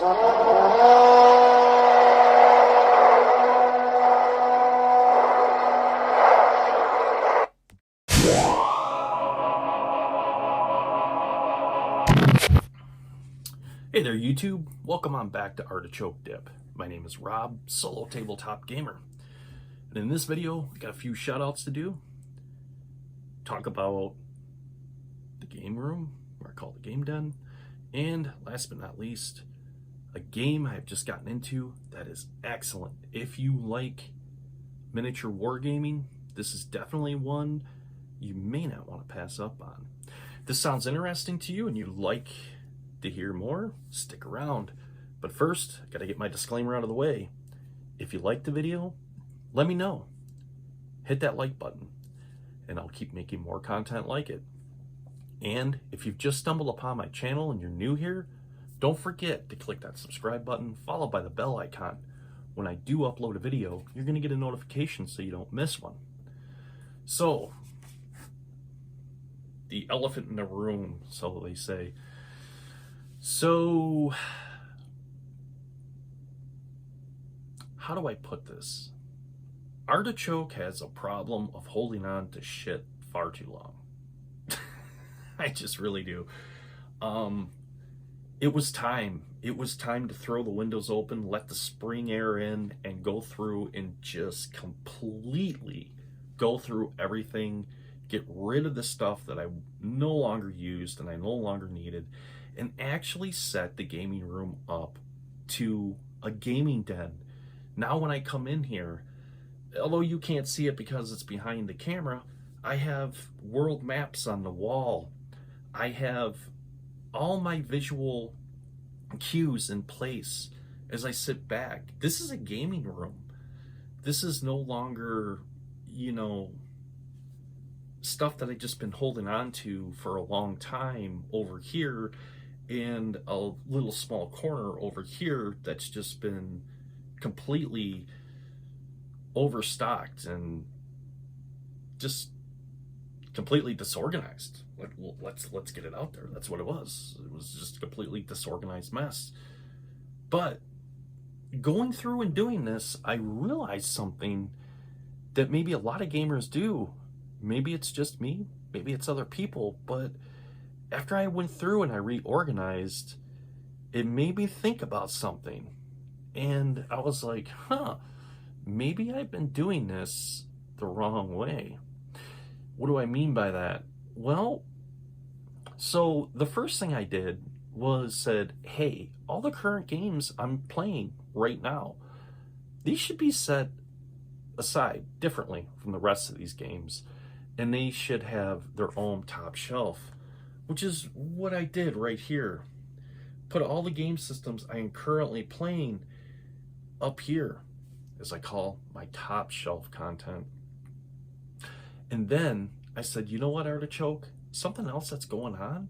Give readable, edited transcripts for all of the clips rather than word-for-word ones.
Hey there YouTube, welcome on back to Artichoke Dip. My name is Rob, solo tabletop gamer. And in this video, I got a few shout outs to do. Talk about the game room, or I call it the game den. And last but not least, a game I've just gotten into that is excellent. If you like miniature wargaming, this is definitely one you may not want to pass up on. If this sounds interesting to you and you like to hear more, stick around. But first, I gotta get my disclaimer out of the way. If you like the video, let me know. Hit that like button, and I'll keep making more content like it. And if you've just stumbled upon my channel and you're new here, don't forget to click that subscribe button, followed by the bell icon. When I do upload a video, you're gonna get a notification so you don't miss one. So, the elephant in the room, so they say. So, how do I put this? Artichoke has a problem of holding on to shit far too long. I just really do. It was time. It was time to throw the windows open, let the spring air in, and go through and just completely go through everything, get rid of the stuff that I no longer used and I no longer needed, and actually set the gaming room up to a gaming den. Now when I come in here, although you can't see it because it's behind the camera, I have world maps on the wall. I have all my visual cues in place as I sit back. This is a gaming room. This is no longer, stuff that I've just been holding on to for a long time over here, and a little small corner over here that's just been completely overstocked and just completely disorganized. Like, well, let's get it out there. That's what it was. It was just a completely disorganized mess. But going through and doing this, I realized something that maybe a lot of gamers do. Maybe it's just me, maybe it's other people, but after I went through and I reorganized, it made me think about something. And I was like, maybe I've been doing this the wrong way. What do I mean by that? Well, so the first thing I did was said, hey, all the current games I'm playing right now, these should be set aside differently from the rest of these games, and they should have their own top shelf, which is what I did right here. Put all the game systems I am currently playing up here, as I call my top shelf content. And then I said, you know what, Artichoke? Something else that's going on?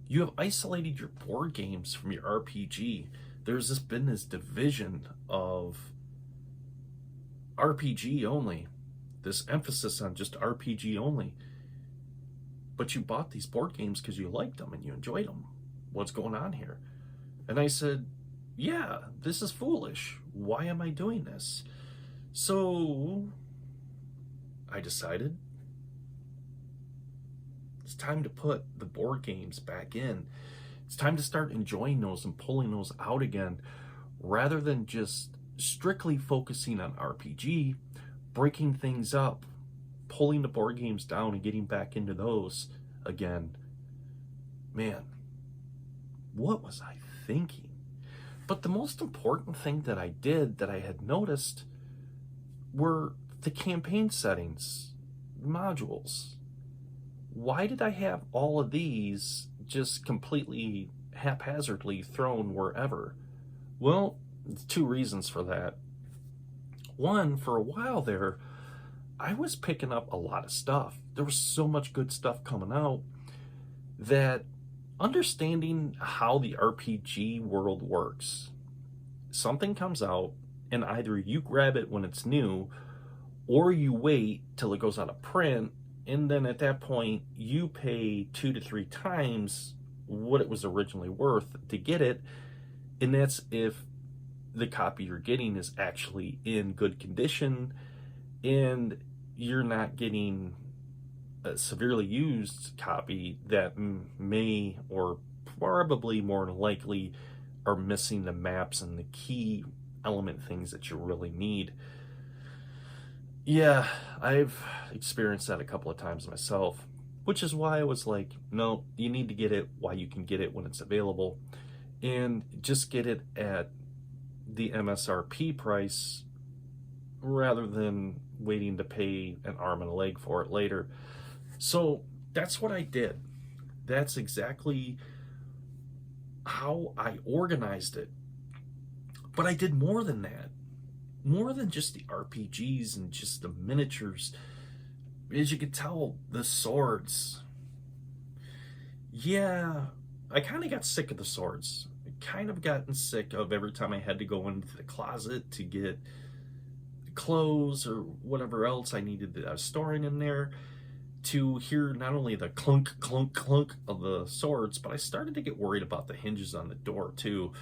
You have isolated your board games from your RPG. There's been this division of RPG only, this emphasis on just RPG only. But you bought these board games because you liked them and you enjoyed them. What's going on here? And I said, yeah, this is foolish. Why am I doing this? So I decided it's time to put the board games back in. It's time to start enjoying those and pulling those out again, rather than just strictly focusing on RPG, breaking things up, pulling the board games down and getting back into those again. Man, what was I thinking? But the most important thing that I did that I had noticed were the campaign settings, modules. Why did I have all of these just completely haphazardly thrown wherever? Well, two reasons for that. One, for a while there, I was picking up a lot of stuff. There was so much good stuff coming out that understanding how the RPG world works, something comes out and either you grab it when it's new or you wait till it goes out of print, and then at that point you pay 2 to 3 times what it was originally worth to get it. And that's if the copy you're getting is actually in good condition and you're not getting a severely used copy that may, or probably more than likely, are missing the maps and the key element things that you really need. Yeah, I've experienced that a couple of times myself, which is why I was like, no, you need to get it while you can get it when it's available, and just get it at the MSRP price rather than waiting to pay an arm and a leg for it later. So that's what I did. That's exactly how I organized it. But I did more than that. More than just the RPGs and just the miniatures. As you can tell, the swords. Yeah, I kind of got sick of the swords. I kind of gotten sick of every time I had to go into the closet to get clothes or whatever else I needed that I was storing in there, to hear not only the clunk, clunk, clunk of the swords, but I started to get worried about the hinges on the door too.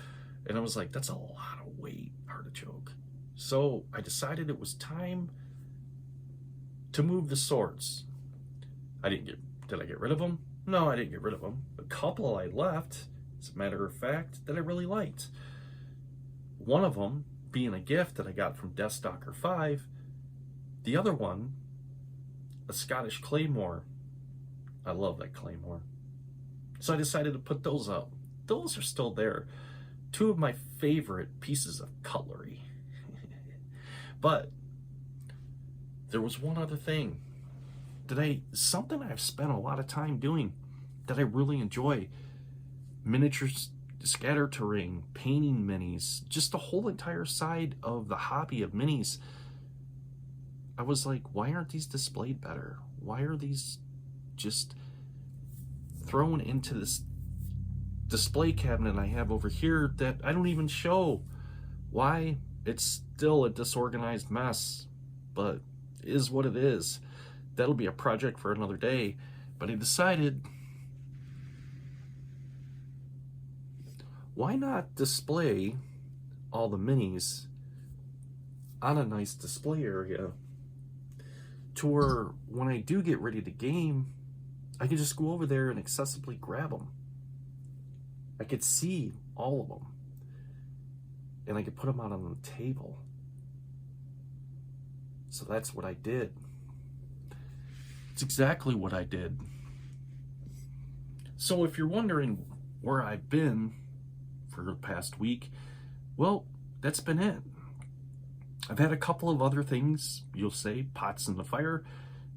And I was like, that's a lot of weight, Artichoke. So I decided it was time to move the swords. Did I get rid of them? No, I didn't get rid of them. A couple I left, as a matter of fact, that I really liked. One of them being a gift that I got from Deathstalker 5. The other one, a Scottish Claymore. I love that Claymore. So I decided to put those up. Those are still there. Two of my favorite pieces of cutlery. But there was one other thing something I've spent a lot of time doing that I really enjoy. Miniatures, scatter terrain, painting minis, just the whole entire side of the hobby of minis. I was like, why aren't these displayed better? Why are these just thrown into this display cabinet I have over here that I don't even show? Why? It's still a disorganized mess, but it is what it is. That'll be a project for another day. But I decided, why not display all the minis on a nice display area to where when I do get ready to game, I can just go over there and accessibly grab them. I could see all of them. And I could put them out on the table. So that's what I did. It's exactly what I did. So if you're wondering where I've been for the past week, well, that's been it. I've had a couple of other things, you'll say, pots in the fire,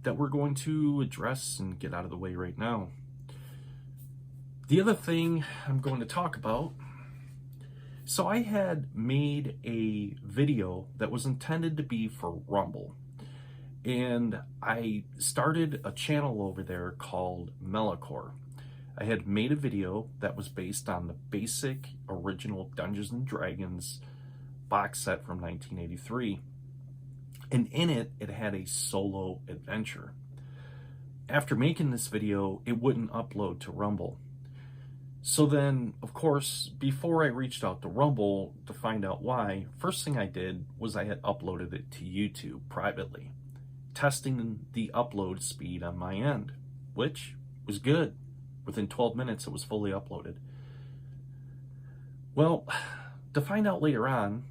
that we're going to address and get out of the way right now. The other thing I'm going to talk about, so I had made a video that was intended to be for Rumble, and I started a channel over there called Mellacore. I had made a video that was based on the basic original Dungeons & Dragons box set from 1983, and in it, it had a solo adventure. After making this video, it wouldn't upload to Rumble. So then, of course, before I reached out to Rumble to find out why, first thing I did was I had uploaded it to YouTube privately, testing the upload speed on my end, which was good. Within 12 minutes, it was fully uploaded. Well, to find out later on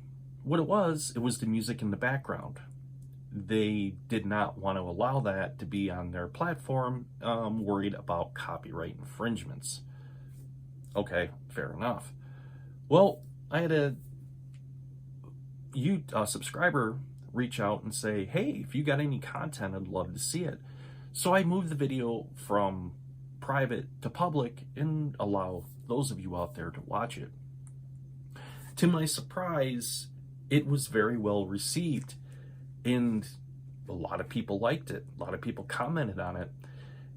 what it was the music in the background. They did not want to allow that to be on their platform, worried about copyright infringements. Okay, fair enough. Well, I had a subscriber reach out and say, hey, if you got any content, I'd love to see it. So I moved the video from private to public and allow those of you out there to watch it. To my surprise, it was very well received, and a lot of people liked it. A lot of people commented on it.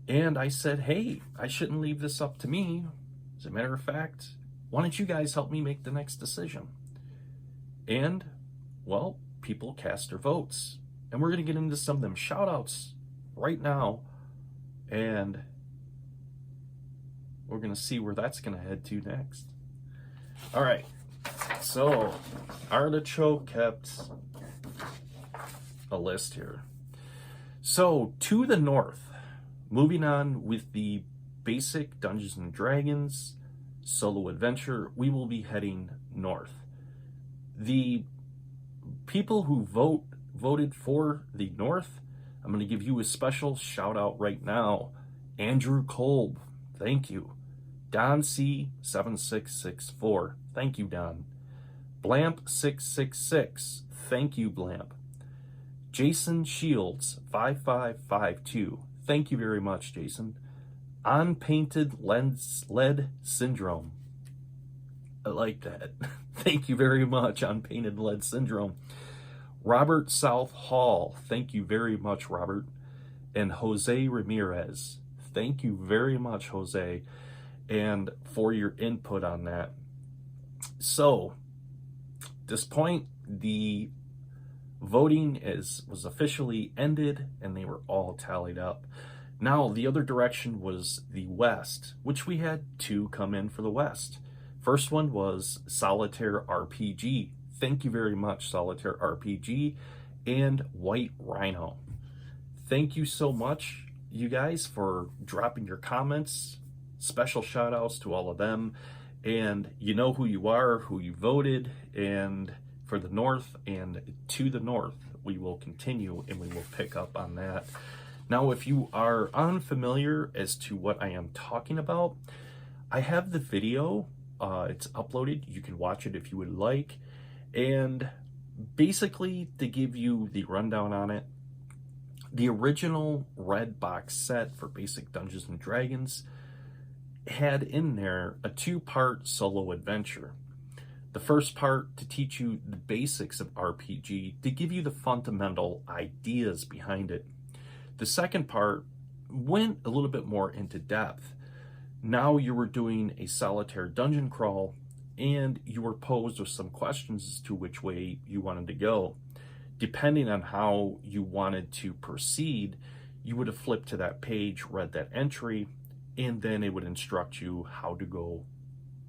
And I said, hey, I shouldn't leave this up to me. As a matter of fact, why don't you guys help me make the next decision? And, well, people cast their votes. And we're going to get into some of them shout outs right now. And we're going to see where that's going to head to next. All right. So, Artichoke kept a list here. So, to the north, moving on with the basic Dungeons and Dragons solo adventure, we will be heading north. The people who voted for the north, I'm going to give you a special shout out right now. Andrew Kolb, thank you. Don C7664, thank you, Don. Blamp666, thank you, Blamp. Jason Shields 5552, thank you very much, Jason. Unpainted Lead Syndrome, I like that. Thank you very much, Unpainted Lead Syndrome. Robert South Hall, thank you very much, Robert. And Jose Ramirez, thank you very much, Jose, and for your input on that. So, at this point, the voting was officially ended, and they were all tallied up. Now, the other direction was the West, which we had two come in for the West. First one was Solitaire RPG. Thank you very much, Solitaire RPG, and White Rhino. Thank you so much, you guys, for dropping your comments. Special shout outs to all of them. And you know who you are, who you voted, and for the North and to the North, we will continue and we will pick up on that. Now, if you are unfamiliar as to what I am talking about, I have the video. It's uploaded. You can watch it if you would like. And basically, to give you the rundown on it, the original red box set for basic Dungeons and Dragons had in there a two-part solo adventure. The first part to teach you the basics of RPG, to give you the fundamental ideas behind it. The second part went a little bit more into depth. Now you were doing a solitaire dungeon crawl, and you were posed with some questions as to which way you wanted to go. Depending on how you wanted to proceed, you would have flipped to that page, read that entry, and then it would instruct you how to go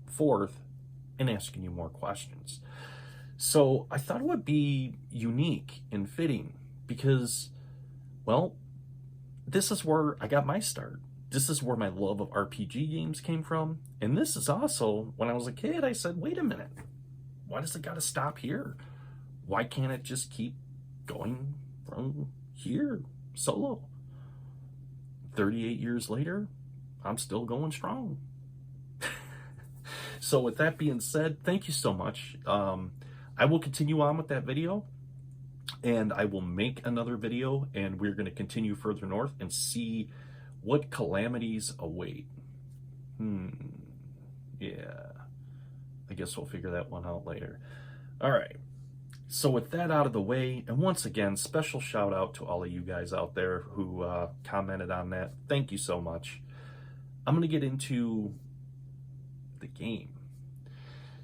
forth and asking you more questions. So I thought it would be unique and fitting because, well, this is where I got my start. This is where my love of RPG games came from. And this is also, when I was a kid, I said, wait a minute, why does it got to stop here? Why can't it just keep going from here solo? 38 years later, I'm still going strong. So with that being said, thank you so much. I will continue on with that video, and I will make another video, and we're going to continue further north and see what calamities await. Yeah, I guess we'll figure that one out later. All right. So with that out of the way, and once again, special shout out to all of you guys out there who commented on that. Thank you so much. I'm going to get into the game.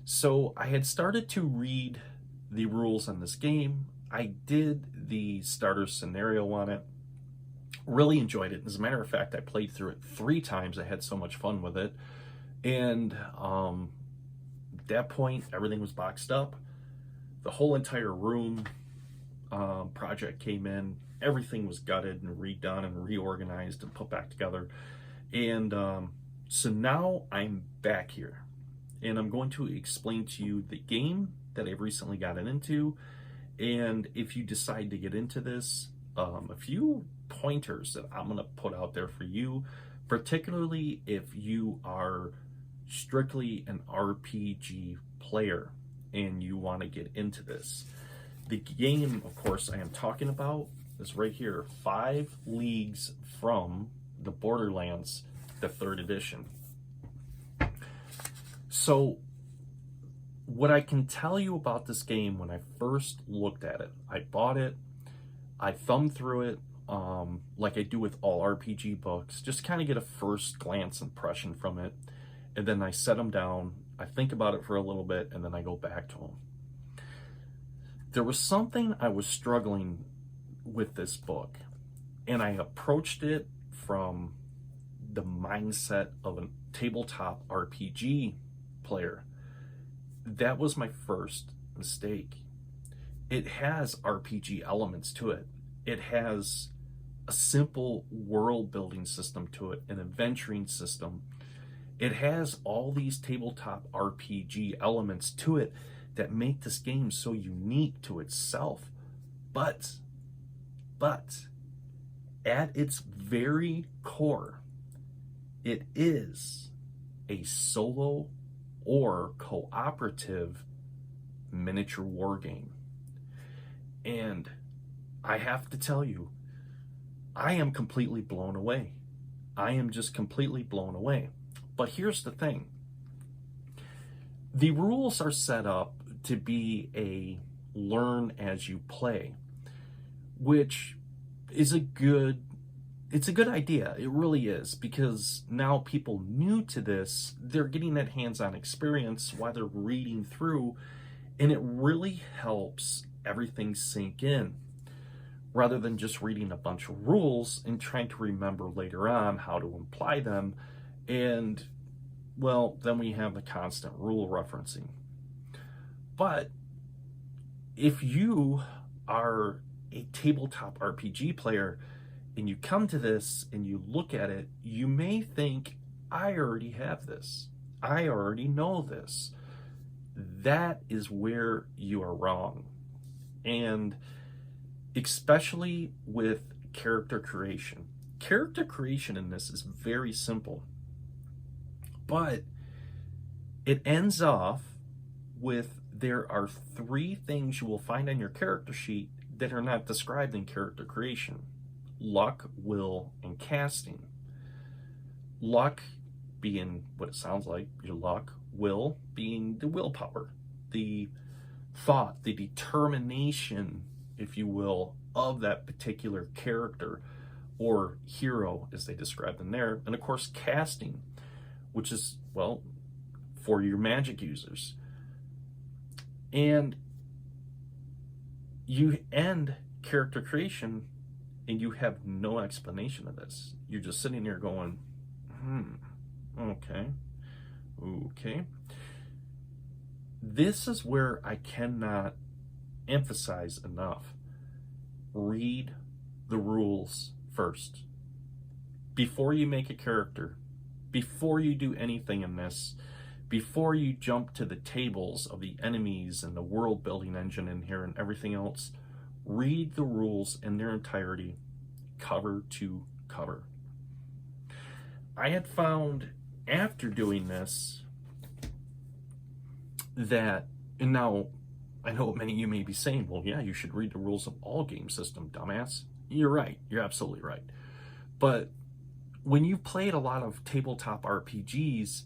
So I had started to read the rules on this game. I did the starter scenario on it. Really enjoyed it. As a matter of fact, I played through it 3 times. I had so much fun with it. And at that point, everything was boxed up. The whole entire room project came in. Everything was gutted and redone and reorganized and put back together. And so now I'm back here. And I'm going to explain to you the game that I've recently gotten into. And if you decide to get into this, a few pointers that I'm going to put out there for you, particularly if you are strictly an RPG player and you want to get into this. The game, of course, I am talking about is right here, 5 Leagues from the Borderlands, the 3rd edition. So what I can tell you about this game when I first looked at it, I bought it, I thumbed through it, like I do with all RPG books, just kind of get a first glance impression from it, and then I set them down, I think about it for a little bit, and then I go back to them. There was something I was struggling with this book, and I approached it from the mindset of a tabletop RPG player. that was my first mistake. It has RPG elements to it. It has a simple world building system to it, an adventuring system. It has all these tabletop RPG elements to it that make this game so unique to itself. But at its very core, it is a solo or cooperative miniature war game. And I have to tell you, I am completely blown away. I am just completely blown away. But here's the thing. The rules are set up to be a learn as you play, which is it's a good idea. It really is, because now people new to this, they're getting that hands-on experience while they're reading through, and it really helps everything sink in, rather than just reading a bunch of rules and trying to remember later on how to apply them. And, well, then we have the constant rule referencing. But if you are a tabletop RPG player and you come to this and you look at it, you may think, I already have this. I already know this. That is where you are wrong. And especially with character creation. Character creation in this is very simple. But it ends off with, there are 3 things you will find on your character sheet that are not described in character creation: luck, will, and casting. Luck being what it sounds like, your luck. Will being the willpower, the thought, the determination, if you will, of that particular character or hero as they described in there. And of course, casting, which is, well, for your magic users. And you end character creation and you have no explanation of this. You're just sitting there going, okay. This is where I cannot emphasize enough. Read the rules first. Before you make a character, before you do anything in this, before you jump to the tables of the enemies and the world building engine in here and everything else, read the rules in their entirety, cover to cover. I had found after doing this that, and now I know many of you may be saying, well, yeah, you should read the rules of all game system, dumbass. You're right. You're absolutely right. But when you've played a lot of tabletop RPGs,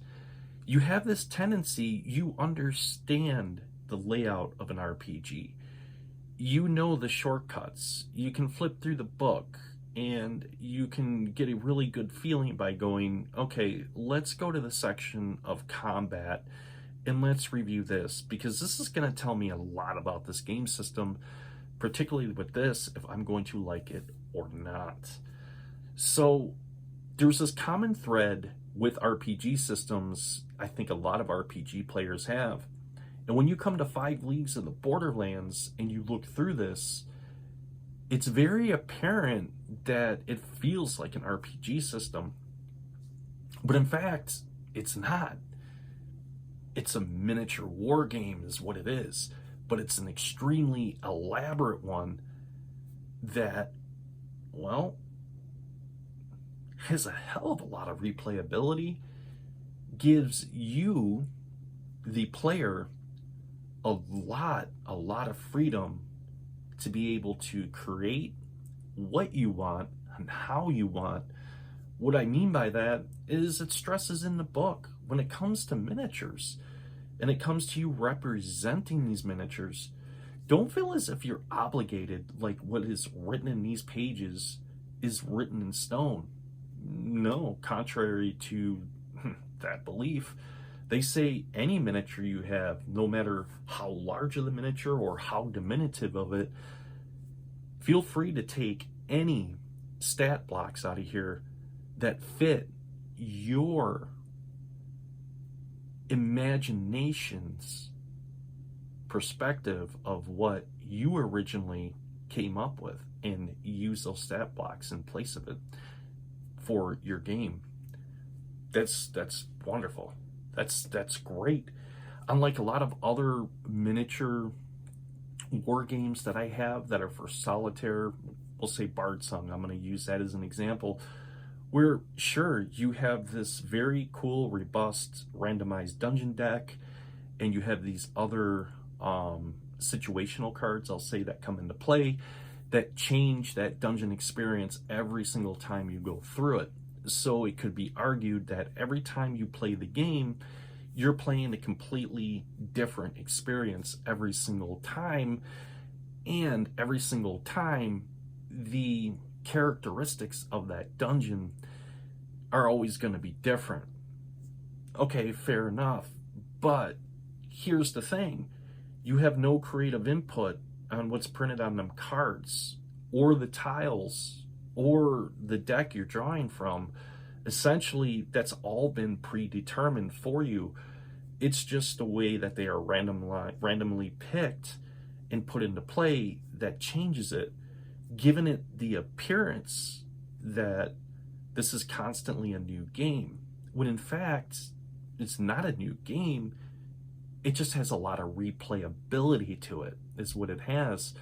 you have this tendency, you understand the layout of an RPG. You know the shortcuts. You can flip through the book and you can get a really good feeling by going, okay, let's go to the section of combat and let's review this, because this is going to tell me a lot about this game system, particularly with this, if I'm going to like it or not. So there's this common thread with RPG systems I think a lot of RPG players have. And when you come to 5 Leagues of the Borderlands and you look through this, it's very apparent that it feels like an RPG system. But in fact, it's not. It's a miniature war game is what it is. But it's an extremely elaborate one that, well, has a hell of a lot of replayability, gives you, the player, a lot of freedom to be able to create what you want and how you want. What I mean by that is it stresses in the book when it comes to miniatures and it comes to you representing these miniatures. Don't feel as if you're obligated, like what is written in these pages is written in stone. No, contrary to that belief, they say any miniature you have, no matter how large of the miniature or how diminutive of it, feel free to take any stat blocks out of here that fit your imagination's perspective of what you originally came up with and use those stat blocks in place of it for your game. That's wonderful. That's great. Unlike a lot of other miniature war games that I have that are for solitaire, we'll say Bard Song, I'm going to use that as an example, where sure, you have this very cool, robust, randomized dungeon deck, and you have these other situational cards, I'll say, that come into play that change that dungeon experience every single time you go through it. So it could be argued that every time you play the game, you're playing a completely different experience every single time, and every single time the characteristics of that dungeon are always going to be different. Okay, fair enough, but here's the thing. You have no creative input on what's printed on them cards, or the tiles, or the deck you're drawing from. Essentially, that's all been predetermined for you. It's just the way that they are randomly picked and put into play that changes it, giving it the appearance that this is constantly a new game, when in fact, it's not a new game. It just has a lot of replayability to it, is what it has.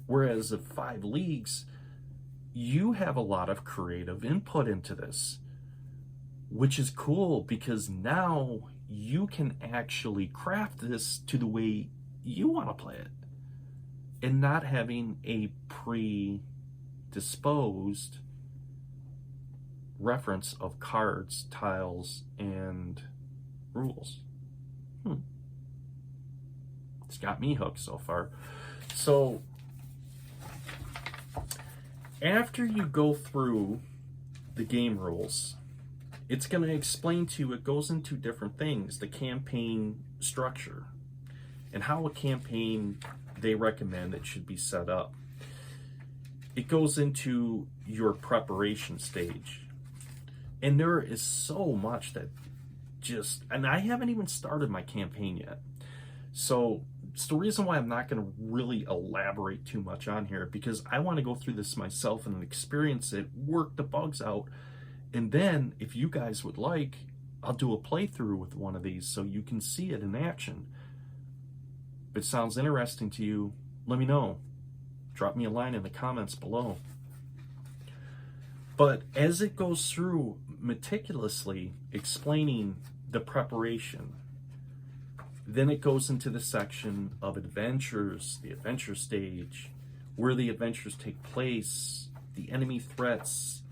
Whereas at 5 Leagues, you have a lot of creative input into this, which is cool because now you can actually craft this to the way you want to play it, and not having a predisposed reference of cards, tiles, and rules. It's got me hooked so far. So after you go through the game rules, it's going to explain to you, it goes into different things, the campaign structure, and how a campaign they recommend it should be set up. It goes into your preparation stage. And there is so much that and I haven't even started my campaign yet. So it's the reason why I'm not going to really elaborate too much on here, because I want to go through this myself and experience it, work the bugs out, and then if you guys would like, I'll do a playthrough with one of these so you can see it in action. If it sounds interesting to you, let me know. Drop me a line in the comments below. But as it goes through meticulously explaining the preparation, then it goes into the section of adventures, the adventure stage, where the adventures take place, the enemy threats.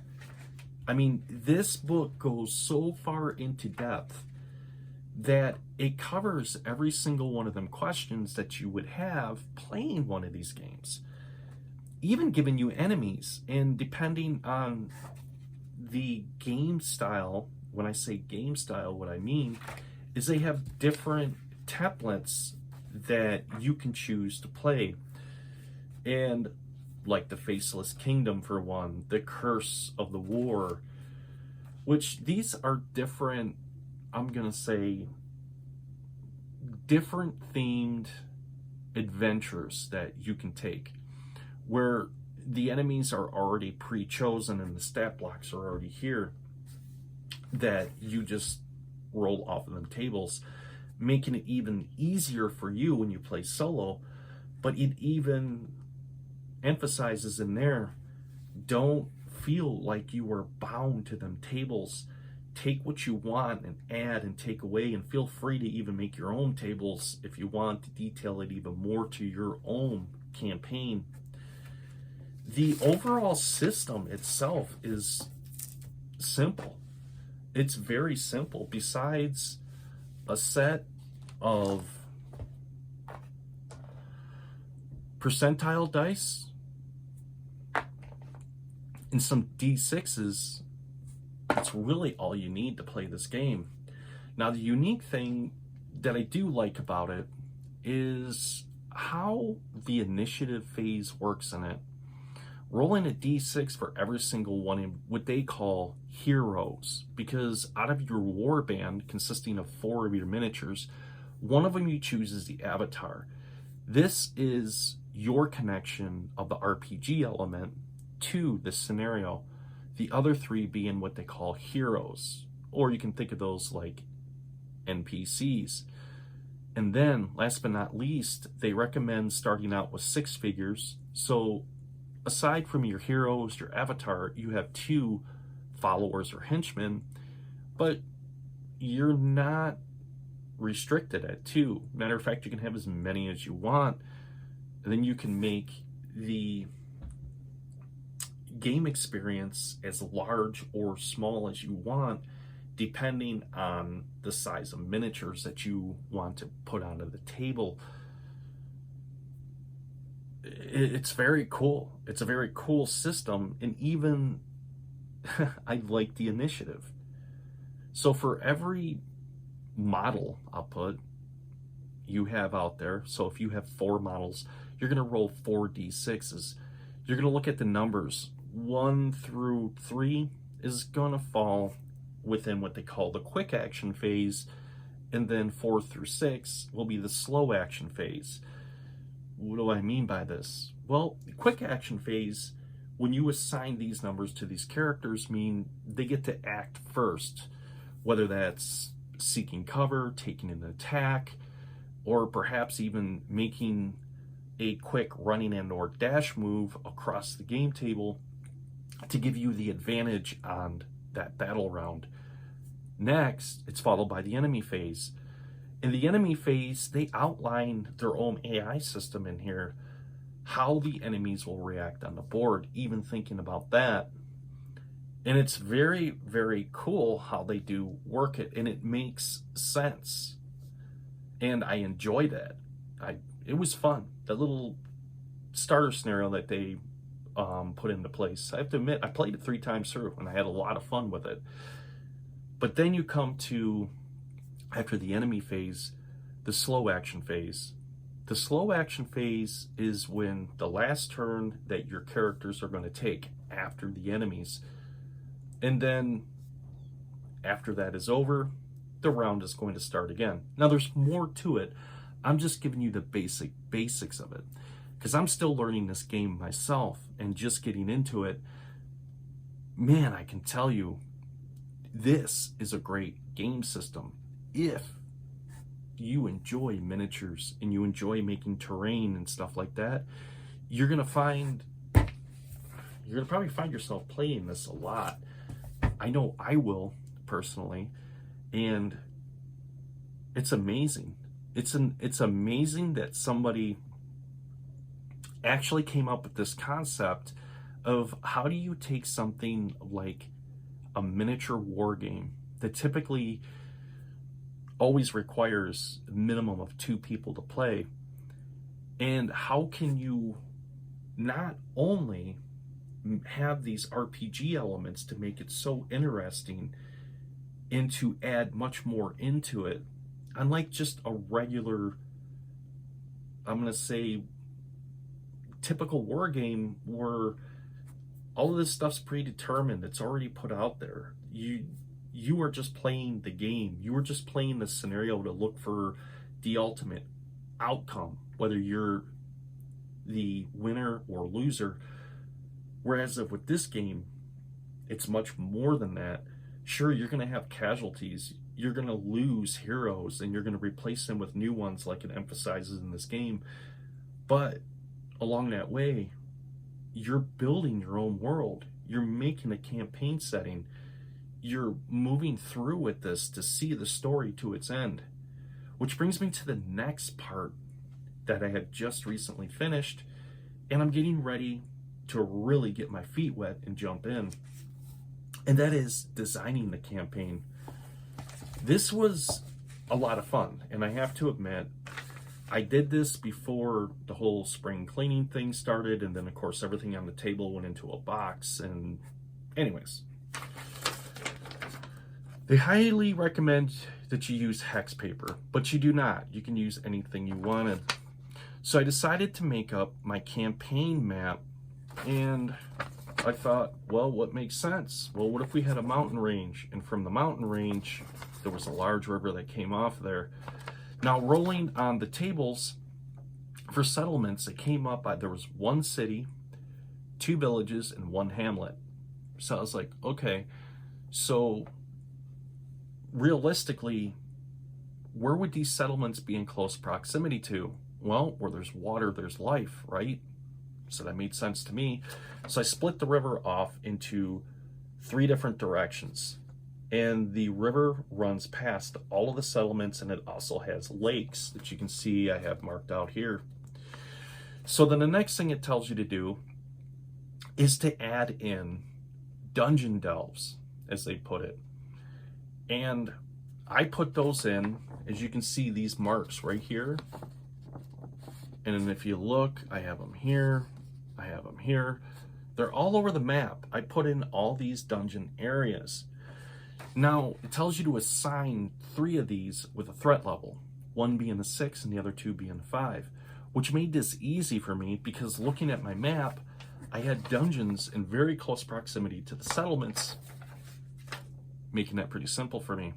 I mean, this book goes so far into depth that it covers every single one of them questions that you would have playing one of these games. Even giving you enemies, and depending on the game style, when I say game style, what I mean is they have different templates that you can choose to play. And like the Faceless Kingdom for one, the Curse of the War, which these are different, I'm gonna say, different themed adventures that you can take, where the enemies are already pre-chosen and the stat blocks are already here that you just roll off of them tables, making it even easier for you when you play solo. But it even emphasizes in there, don't feel like you are bound to them tables. Take what you want and add and take away, and feel free to even make your own tables if you want to detail it even more to your own campaign. The overall system itself is simple. It's very simple. Besides a set of percentile dice and some D6s, that's really all you need to play this game. Now, the unique thing that I do like about it is how the initiative phase works in it. Rolling a D6 for every single one of what they call heroes, because out of your war band consisting of 4 of your miniatures, one of them you choose as the avatar. This is your connection of the RPG element to the scenario. The other three being what they call heroes, or you can think of those like NPCs. And then, last but not least, they recommend starting out with 6 figures. So aside from your heroes, your avatar, you have 2 followers or henchmen, but you're not restricted at 2. Matter of fact, you can have as many as you want, and then you can make the game experience as large or small as you want, depending on the size of miniatures that you want to put onto the table. It's very cool. It's a very cool system, and even I like the initiative. So for every model output you have out there, so if you have 4 models, you're going to roll 4 d6s. You're going to look at the numbers. 1 through 3 is going to fall within what they call the quick action phase, and then 4 through 6 will be the slow action phase. What do I mean by this? Well, the quick action phase, when you assign these numbers to these characters, mean they get to act first, whether that's seeking cover, taking an attack, or perhaps even making a quick running and or dash move across the game table to give you the advantage on that battle round. Next, it's followed by the enemy phase. In the enemy phase, they outline their own AI system in here, how the enemies will react on the board, even thinking about that. And it's very, very cool how they do work it, and it makes sense. And I enjoy that. It was fun. That little starter scenario that they put into place. I have to admit, I played it 3 times through, and I had a lot of fun with it. But then you come to, after the enemy phase, the slow action phase. The slow action phase is when the last turn that your characters are going to take after the enemies. And then after that is over, the round is going to start again. Now there's more to it. I'm just giving you the basics of it, because I'm still learning this game myself and just getting into it. Man, I can tell you, this is a great game system. If you enjoy miniatures and you enjoy making terrain and stuff like that, you're gonna probably find yourself playing this a lot. I know I will personally, and it's amazing. It's amazing that somebody actually came up with this concept of how do you take something like a miniature war game that typically always requires a minimum of 2 people to play, and how can you not only have these RPG elements to make it so interesting and to add much more into it, unlike just a regular, I'm going to say, typical war game where all of this stuff's predetermined, it's already put out there. You are just playing the game. You are just playing the scenario to look for the ultimate outcome, whether you're the winner or loser. Whereas if with this game, it's much more than that. Sure, you're going to have casualties. You're going to lose heroes, and you're going to replace them with new ones like it emphasizes in this game. But along that way, you're building your own world. You're making a campaign setting. You're moving through with this to see the story to its end. Which brings me to the next part that I had just recently finished, and I'm getting ready to really get my feet wet and jump in. And that is designing the campaign. This was a lot of fun, and I have to admit, I did this before the whole spring cleaning thing started, and then of course everything on the table went into a box, and anyways. They highly recommend that you use hex paper, but you do not. You can use anything you wanted. So I decided to make up my campaign map, and I thought, well, what makes sense? Well, what if we had a mountain range, and from the mountain range, there was a large river that came off there. Now, rolling on the tables, for settlements, it came up by there was one city, two villages, and one hamlet. So I was like, okay, so realistically, where would these settlements be in close proximity to? Well, where there's water, there's life, right? So that made sense to me. So I split the river off into 3 different directions. And the river runs past all of the settlements, and it also has lakes that you can see I have marked out here. So then the next thing it tells you to do is to add in dungeon delves, as they put it. And I put those in, as you can see, these marks right here. And then if you look, I have them here, I have them here. They're all over the map. I put in all these dungeon areas. Now, it tells you to assign 3 of these with a threat level, 1 being a 6 and the other 2 being a 5, which made this easy for me because looking at my map, I had dungeons in very close proximity to the settlements, making that pretty simple for me.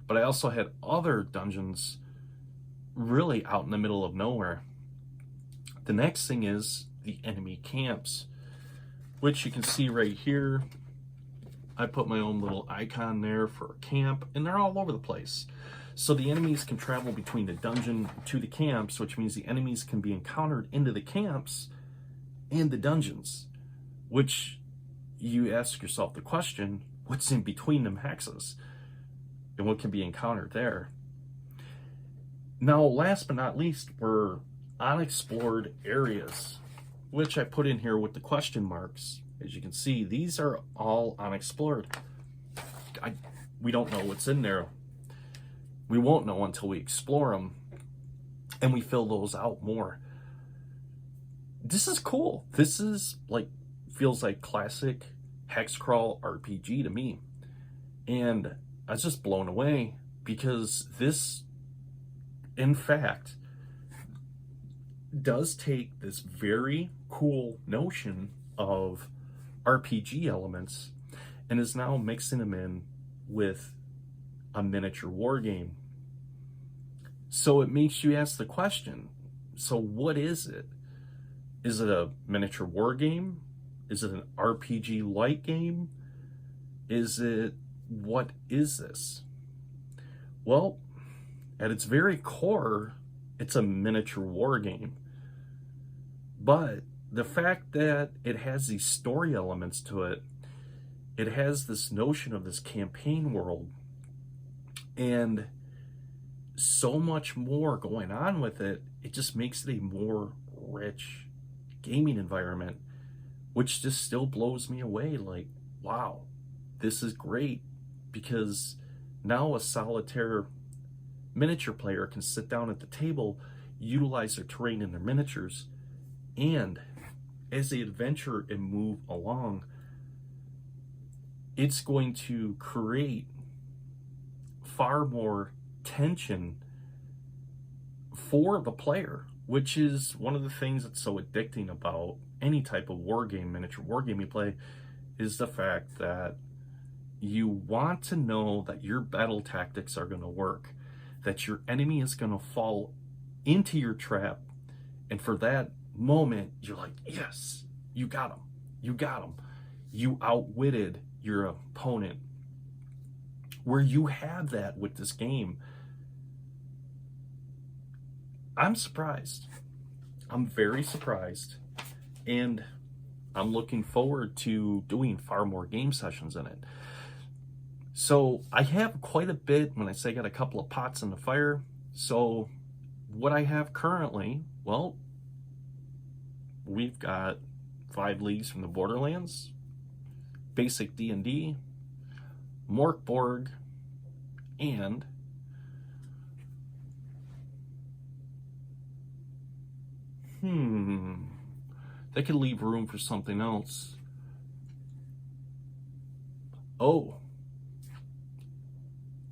But I also had other dungeons really out in the middle of nowhere. The next thing is the enemy camps, which you can see right here. I put my own little icon there for a camp, and they're all over the place. So the enemies can travel between the dungeon to the camps, which means the enemies can be encountered into the camps and the dungeons, which you ask yourself the question, what's in between them hexes? And what can be encountered there? Now, last but not least, were unexplored areas, which I put in here with the question marks. As you can see, these are all unexplored. We don't know what's in there. We won't know until we explore them and we fill those out more. This is cool. This is like, feels like classic hex crawl RPG to me. And I was just blown away because this, in fact, does take this very cool notion of RPG elements and is now mixing them in with a miniature war game. So it makes you ask the question, so what is it? Is it a miniature war game? Is it an RPG light game? What is this? Well, at its very core, it's a miniature war game. But the fact that it has these story elements to it, it has this notion of this campaign world, and so much more going on with it, it just makes it a more rich gaming environment, which just still blows me away. Like, wow, this is great, because now a solitaire miniature player can sit down at the table, utilize their terrain and their miniatures, and as they adventure and move along, it's going to create far more tension for the player, which is one of the things that's so addicting about any type of war game, miniature war game you play, is the fact that you want to know that your battle tactics are going to work, that your enemy is going to fall into your trap, and for that moment, you're like, yes, you got him. You got him. You outwitted your opponent. Where you have that with this game, I'm surprised. I'm very surprised. And I'm looking forward to doing far more game sessions in it. So I have quite a bit, when I say I got a couple of pots in the fire. So what I have currently, well, we've got 5 leagues from the Borderlands, basic D&D, Morkborg, and that could leave room for something else. Oh,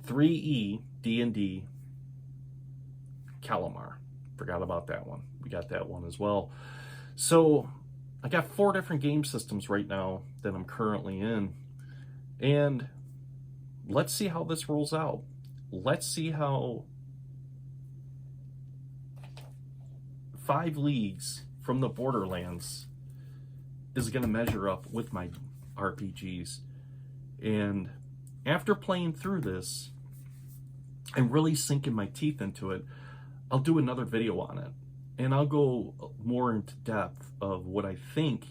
3E D&D Calamar. Forgot about that one. We got that one as well. So I got 4 different game systems right now that I'm currently in. And let's see how this rolls out. Let's see how 5 leagues from the Borderlands is going to measure up with my RPGs. And after playing through this and really sinking my teeth into it, I'll do another video on it. And I'll go more into depth of what I think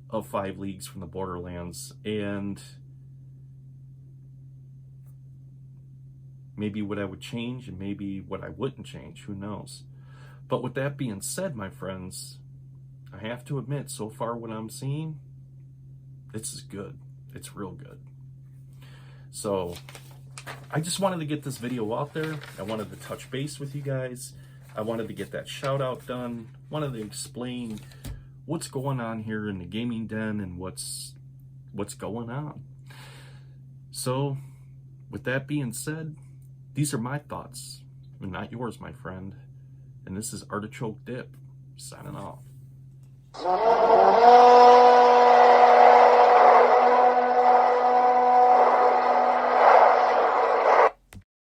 of 5 leagues from the Borderlands, and maybe what I would change and maybe what I wouldn't change, who knows. But with that being said, my friends, I have to admit, so far what I'm seeing, this is good. It's real good. So I just wanted to get this video out there. I wanted to touch base with you guys. I wanted to get that shout out done. Wanted to explain what's going on here in the gaming den and what's going on. So with that being said, these are my thoughts, and not yours, my friend. And this is Artichoke Dip, signing off.